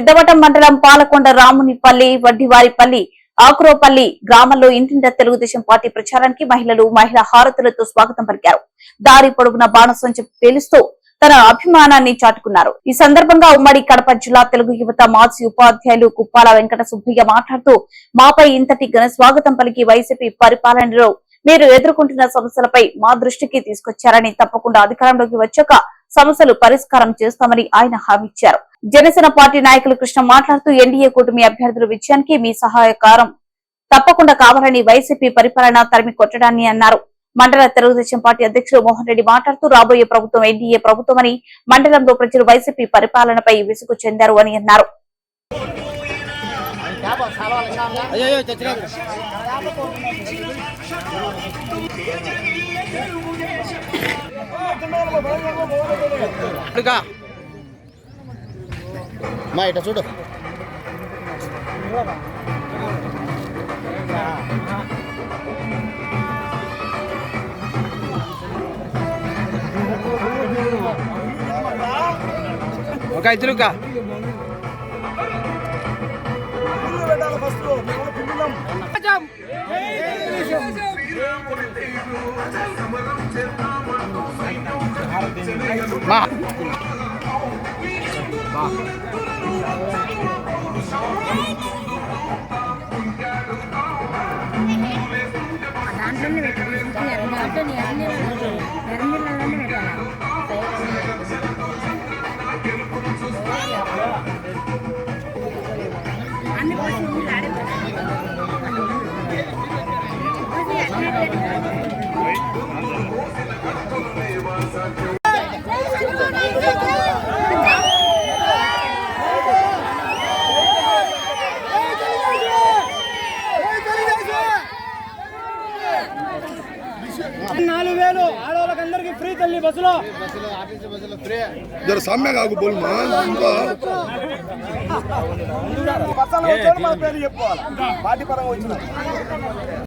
సిద్ధవటం మండలం పాలకొండ రామునిపల్లి వడ్డివారిపల్లి ఆకురోపల్లి గ్రామంలో ఇంటింటా తెలుగుదేశం పార్టీ ప్రచారానికి మహిళా హారతులతో స్వాగతం పలికారు. దారి పొడవున బాణసంచ పేలుస్తూ తన అభిమానాన్ని చాటుకున్నారు. ఈ సందర్భంగా ఉమ్మడి కడప జిల్లా తెలుగు యువత మాజీ ఉపాధ్యాయులు కుప్పాల వెంకట సుబ్బయ్య మాట్లాడుతూ మాపై ఇంతటి ఘన స్వాగతం పలికి వైసీపీ పరిపాలనలో మీరు ఎదుర్కొంటున్న సమస్యలపై మా దృష్టికి తీసుకొచ్చారని, తప్పకుండా అధికారంలోకి వచ్చాక సమస్యలు పరిష్కారం చేస్తామని ఆయన హామీ ఇచ్చారు. జనసేన పార్టీ నాయకులు కృష్ణ మాట్లాడుతూ ఎన్డీఏ కూటమి అభ్యర్థుల విజయానికి మీ సహాయకారం తప్పకుండా కావాలని, వైసీపీ పరిపాలన తరిమి కొట్టడాన్ని అన్నారు. మండల తెలుగుదేశం పార్టీ అధ్యక్షుడు మోహన్ రెడ్డి మాట్లాడుతూ రాబోయే ప్రభుత్వం ఎన్డీఏ ప్రభుత్వమని, మండలంలో ప్రజలు వైసీపీ పరిపాలనపై విసుగు చెందారు అని అన్నారు. మా ఇట చూడు ఒక ఇద్దరుగా దాంట్లోనే పెట్టాలి. అన్ని ఆడవాళ్ళకందరికి ఫ్రీ తల్లి బస్సులో జర సమ్మె కాకు బోల్ మా చెప్పాలి పార్టీ పరంగా వచ్చిన